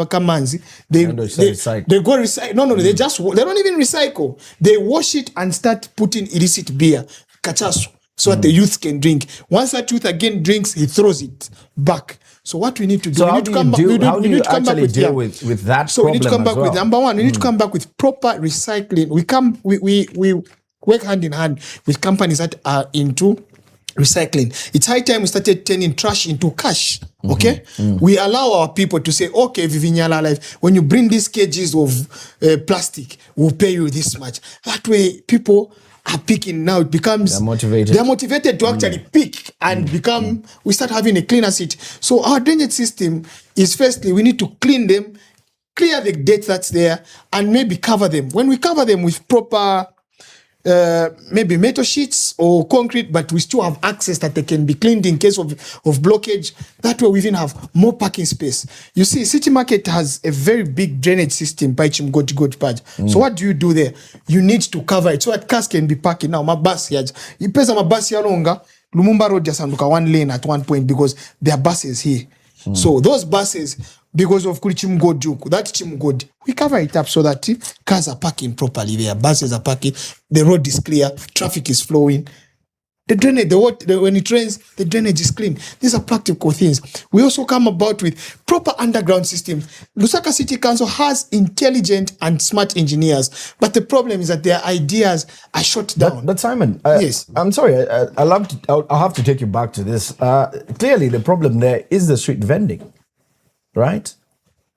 Kamanzi, they go recycle. No, they don't even recycle. They wash it and start putting illicit beer, kachasu, so that the youth can drink. Once that youth again drinks, he throws it back. So what we need to do, So we how need do to come you back. deal, We need, how we do need you to come back actually with deal with that So we need to come problem back as with well? number one. We need to come back with proper recycling. We work hand in hand with companies that are into recycling. It's high time we started turning trash into cash. Okay, we allow our people to say, okay, Vivignala Life, when you bring these kgs of plastic, we'll pay you this much. That way, people are picking now. It becomes they're motivated to actually pick and become. We start having a cleaner city. So our drainage system is, firstly, we need to clean them, clear the dirt that's there, and maybe cover them. When we cover them with proper maybe metal sheets or concrete, but we still have access that they can be cleaned in case of blockage. That way we even have more parking space. You see, City Market has a very big drainage system by Chimgoti Page. So what do you do there? You need to cover it so that cars can be parking. Now, my bus here, you pay some bus here longer. Lumumba Road just look at one lane at one point because there are buses here. So those buses, because of Chimgodi, that Chimgodi, we cover it up so that cars are parking properly there, buses are parking, the road is clear, traffic is flowing. The drainage, when it rains, the drainage is clean. These are practical things. We also come about with proper underground systems. Lusaka City Council has intelligent and smart engineers, but the problem is that their ideas are shut down. But Simon, yes, I'm sorry. I'll have to take you back to this. Clearly, the problem there is the street vending, right?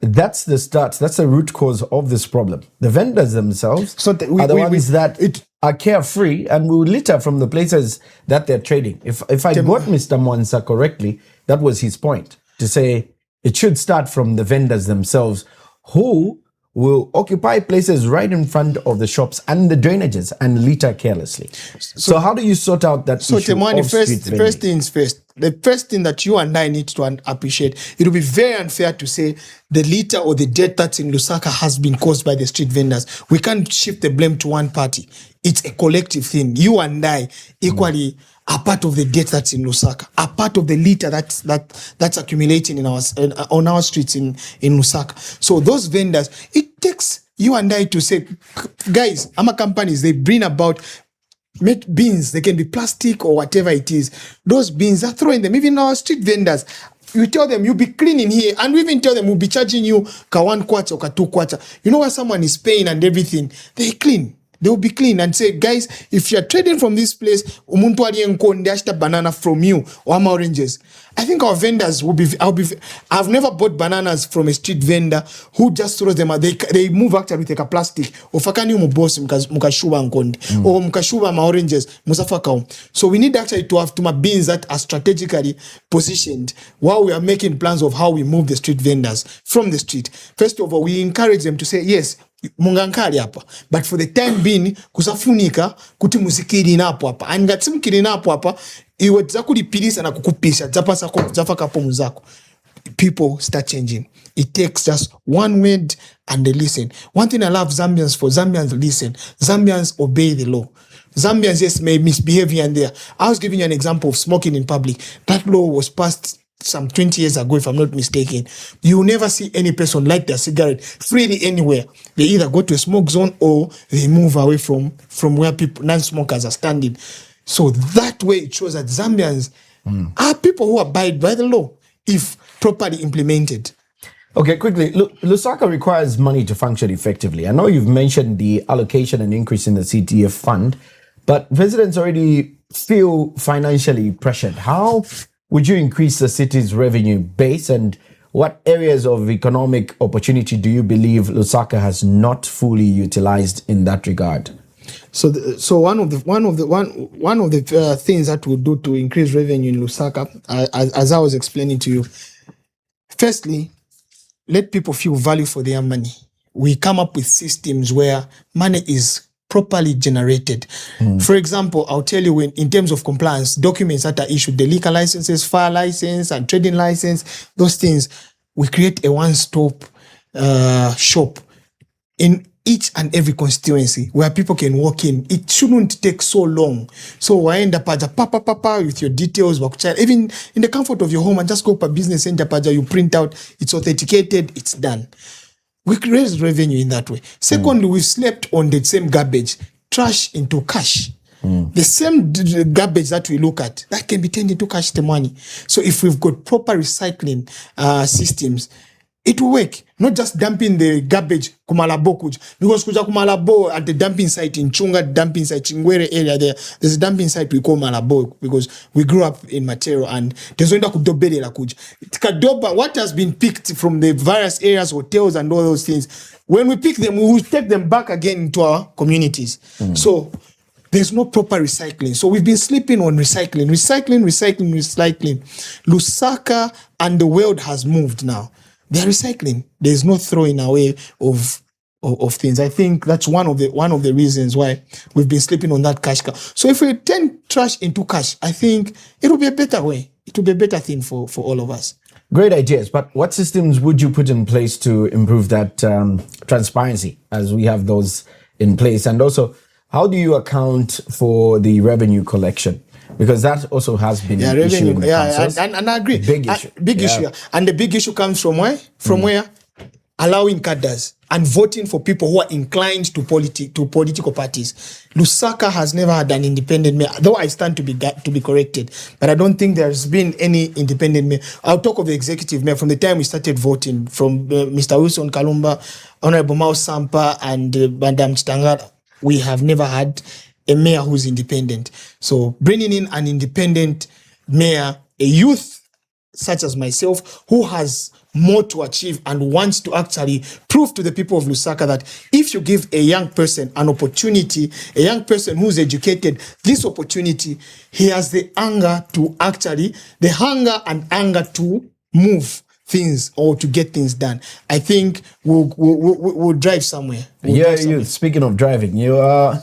That's the start. That's the root cause of this problem. The vendors themselves are the ones that are carefree and will litter from the places that they're trading. If I got Mr. Mwansa correctly, that was his point, to say it should start from the vendors themselves who will occupy places right in front of the shops and the drainages and litter carelessly. So how do you sort out that issue Temwani, of street vending? first things first. The first thing that you and I need to appreciate, it will be very unfair to say the litter or the dirt that's in Lusaka has been caused by the street vendors. We can't shift the blame to one party. It's a collective thing. You and I equally are part of the dirt that's in Lusaka, are part of the litter that's accumulating on our streets in Lusaka. So those vendors, it takes you and I to say, guys, AMA companies, they bring about make bins, they can be plastic or whatever it is. Those bins are throwing them. Even our street vendors, you tell them you'll be cleaning here, and we even tell them we'll be charging you ka 1 kwacha or ka 2 kwacha. You know where someone is paying and everything, they clean. They will be clean and say, guys, if you're trading from this place, umuntu aliyenkonde ashita banana from you or ama oranges. I think our vendors will be. I've never bought bananas from a street vendor who just throws them out. They move actually with a plastic. Or fakani umubosi mukashuba nkonde or mukashuba ma oranges musafaka. So we need actually to have tuma bins that are strategically positioned while we are making plans of how we move the street vendors from the street. First of all, we encourage them to say yes. Mungankali hapa, but for the time being kusafunika kuti musikiri napo hapa and ngati mukiri napo hapa iwe dzakulipirisa na kukupisa dzafaka pomu zako. People start changing. It takes just one word and they listen. One thing I love Zambians for, Zambians listen. Zambians obey the law. Zambians, yes, may misbehave here and there. I was giving you an example of smoking in public. That law was passed some 20 years ago, if I'm not mistaken. You will never see any person light their cigarette freely anywhere. They either go to a smoke zone or they move away from where people, non-smokers are standing. So that way it shows that Zambians are people who abide by the law if properly implemented. Okay, quickly, look, Lusaka requires money to function effectively. I know you've mentioned the allocation and increase in the CTF fund, but residents already feel financially pressured. How would you increase the city's revenue base, and what areas of economic opportunity do you believe Lusaka has not fully utilized in that regard? So one of the things that we'll do to increase revenue in Lusaka, as I was explaining to you, firstly, let people feel value for their money. We come up with systems where money is properly generated. For example, I'll tell you, in terms of compliance, documents that are issued, the liquor licenses, fire license, and trading license, those things, we create a one-stop shop in each and every constituency where people can walk in. It shouldn't take so long. So waenda paja papa with your details, even in the comfort of your home, and just go per business center paja, you print out, it's authenticated, it's done. We raise revenue in that way. Secondly, we've slept on the same garbage, trash into cash. The same garbage that we look at, that can be turned into cash Temwani. So if we've got proper recycling systems, it will work. Not just dumping the garbage kumalabo kuj. Because kuja kumalabo at the dumping site in Chunga dumping site, Chingwere area there's a dumping site we call Malabo because we grew up in Matero and there's only kudobele la kuj. Kadoba, what has been picked from the various areas, hotels and all those things, when we pick them, we will take them back again into our communities. So there's no proper recycling. So we've been sleeping on recycling. Lusaka and the world has moved now. They're recycling. There's no throwing away of things. I think that's one of the reasons why we've been sleeping on that cash cow. So if we turn trash into cash, I think it will be a better way. It will be a better thing for all of us. Great ideas, but what systems would you put in place to improve that transparency as we have those in place? And also, how do you account for the revenue collection? Because that also has been an issue in the councils. And I agree. Big issue. Issue. And the big issue comes from where? From where? Allowing cadres and voting for people who are inclined to political parties. Lusaka has never had an independent mayor, though I stand to be corrected. But I don't think there's been any independent mayor. I'll talk of the executive mayor from the time we started voting, from Mr. Wilson Kalumba, Honorable Mao Sampa, and Madam Chitangala. We have never had a mayor who's independent. So bringing in an independent mayor, a youth such as myself, who has more to achieve and wants to actually prove to the people of Lusaka that if you give a young person an opportunity, a young person who's educated, this opportunity, he has the hunger and anger to move things or to get things done. I think we'll drive somewhere. Speaking of driving, you are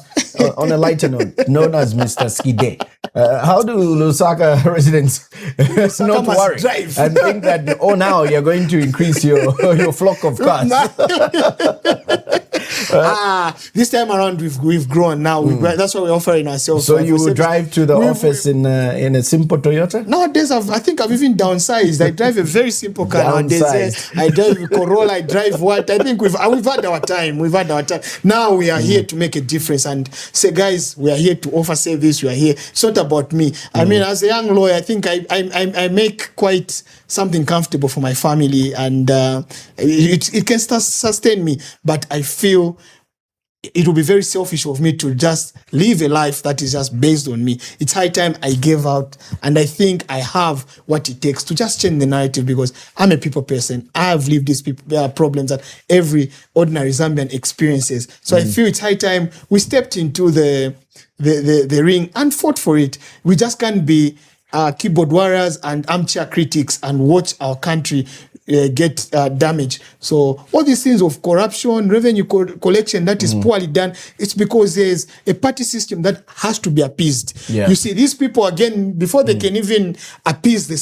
on a lighter note, known as Mr. Skide. How do Lusaka residents not worry drive and think that, now you're going to increase your flock of cars? This time around we've grown now. That's what we're offering ourselves. So you will drive to the office in a simple Toyota? Nowadays, I think I've even downsized. I drive a very simple car nowadays. I drive Corolla. I drive what? I think we've had our time. Now we are here to make a difference and say, guys, we are here to offer service. We are here. It's not about me. I mean, as a young lawyer, I think I make quite something comfortable for my family, and it can sustain me. But I feel it will be very selfish of me to just live a life that is just based on me. It's high time I gave out, and I think I have what it takes to just change the narrative, because I'm a people person. I have lived these problems that every ordinary Zambian experiences. So I feel it's high time we stepped into the ring and fought for it. We just can't be keyboard warriors and armchair critics and watch our country get damaged. So all these things of corruption, revenue collection that is poorly done, it's because there's a party system that has to be appeased. You see, these people, again, before they can even appease the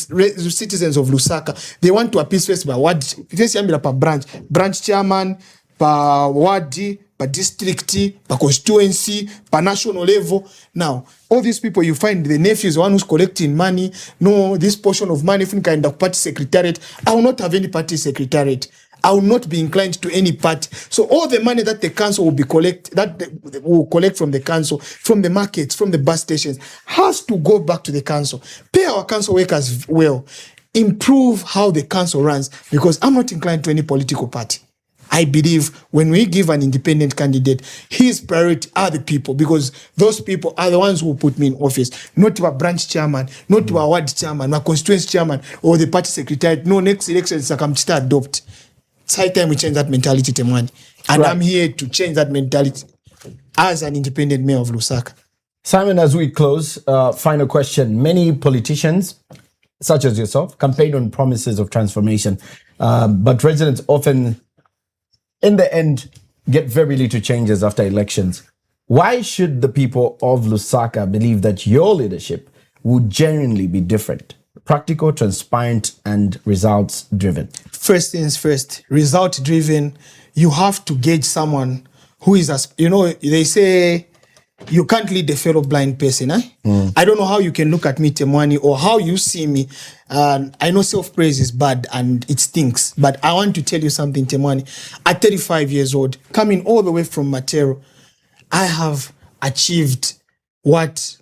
citizens of Lusaka, they want to appease first by what? Per branch chairman, per ward, per district, per constituency, per national level. Now, all these people, you find the nephew is the one who's collecting money. No, this portion of money, if you kind of party secretariat, I will not have any party secretariat. I will not be inclined to any party. So all the money that the council will collect from the council, from the markets, from the bus stations, has to go back to the council. Pay our council workers well. Improve how the council runs, because I'm not inclined to any political party. I believe when we give an independent candidate, his priority are the people, because those people are the ones who put me in office, not to a branch chairman, not to a ward chairman, my constituency chairman, or the party secretary. No, next election is to adopt. It's high time we change that mentality, Temwani. And I'm here to change that mentality as an independent mayor of Lusaka. Simon, as we close, final question. Many politicians, such as yourself, campaign on promises of transformation, but residents often, in the end, get very little changes after elections. Why should the people of Lusaka believe that your leadership would genuinely be different? Practical, transparent, and results-driven. First things first, result-driven. You have to gauge someone who is, they say you can't lead a fellow blind person. I don't know how you can look at me, Temwani, or how you see me. I know self-praise is bad and it stinks, but I want to tell you something, Temwani. At 35 years old, coming all the way from Matero, I have achieved what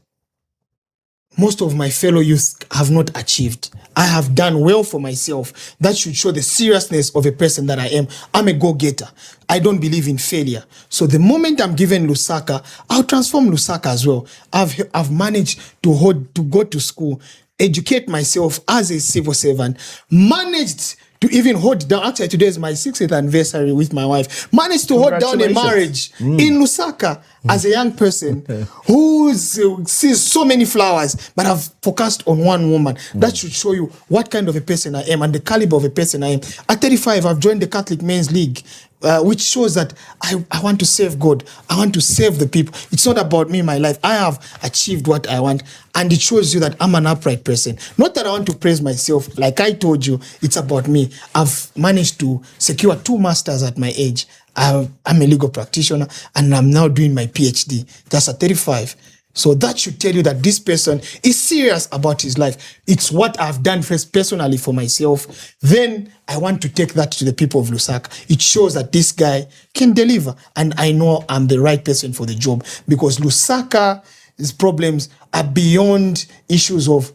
most of my fellow youth have not achieved. I have done well for myself. That should show the seriousness of a person that I am. I'm a go-getter. I don't believe in failure. So the moment I'm given Lusaka, I'll transform Lusaka as well. I've managed to go to school, educate myself as a civil servant, managed to even hold down, actually today is my 60th anniversary with my wife, managed to hold down a marriage in Lusaka as a young person who sees so many flowers, but I've focused on one woman. That should show you what kind of a person I am and the caliber of a person I am. At 35, I've joined the Catholic Men's League, which shows that I want to serve God. I want to serve the people. It's not about me, my life. I have achieved what I want. And it shows you that I'm an upright person. Not that I want to praise myself. Like I told you, it's about me. I've managed to secure 2 masters at my age. I'm a legal practitioner and I'm now doing my PhD. That's at 35. So that should tell you that this person is serious about his life. It's what I've done first personally for myself. Then I want to take that to the people of Lusaka. It shows that this guy can deliver. And I know I'm the right person for the job because Lusaka's problems are beyond issues of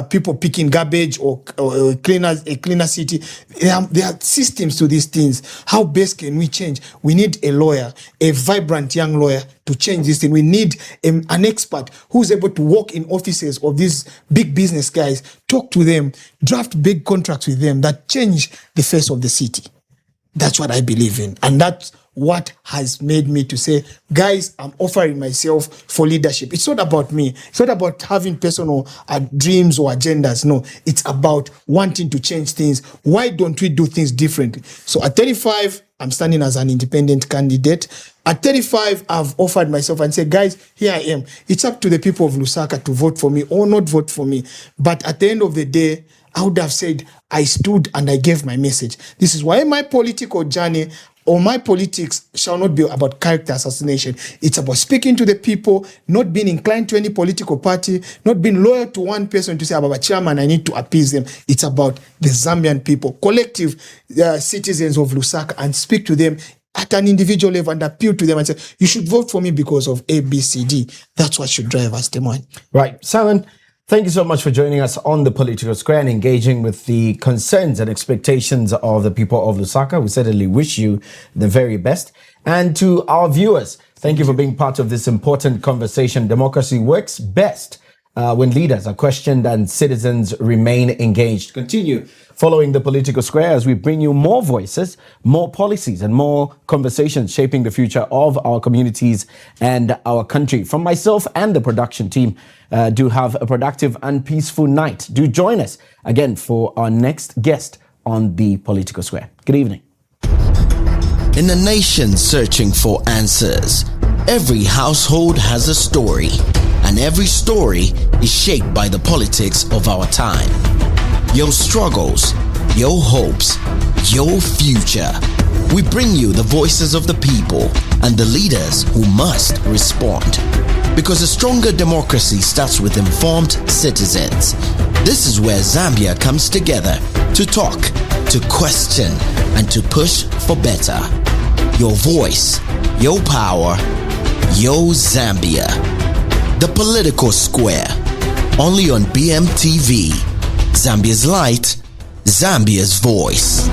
people picking garbage or a cleaner city. There are systems to these things. How best can we change? We need a lawyer, a vibrant young lawyer to change this thing. We need an expert who's able to walk in offices of these big business guys, talk to them, draft big contracts with them that change the face of the city. That's what I believe in. And that's what has made me to say, guys, I'm offering myself for leadership. It's not about me. It's not about having personal dreams or agendas. No, it's about wanting to change things. Why don't we do things differently? So at 35, I'm standing as an independent candidate. At 35, I've offered myself and said, guys, here I am. It's up to the people of Lusaka to vote for me or not vote for me. But at the end of the day, I would have said, I stood and I gave my message. This is why my political journey or my politics shall not be about character assassination. It's about speaking to the people, not being inclined to any political party, not being loyal to one person to say, Ababa Chairman, I need to appease them. It's about the Zambian people, collective citizens of Lusaka, and speak to them at an individual level and appeal to them and say, you should vote for me because of A, B, C, D. That's what should drive us, Temwani. Right. Simon, thank you so much for joining us on the Political Square and engaging with the concerns and expectations of the people of Lusaka. We certainly wish you the very best. And to our viewers, thank you for being part of this important conversation. Democracy works best when leaders are questioned and citizens remain engaged. Continue following the Political Square as we bring you more voices, more policies, and more conversations shaping the future of our communities and our country. From myself and the production team, do have a productive and peaceful night. Do join us again for our next guest on the Political Square. Good evening. In a nation searching for answers, every household has a story, and every story is shaped by the politics of our time. Your struggles, your hopes, your future. We bring you the voices of the people and the leaders who must respond. Because a stronger democracy starts with informed citizens. This is where Zambia comes together to talk, to question, and to push for better. Your voice, your power, your Zambia. The Political Square. Only on BMTV. Zambia's light, Zambia's voice.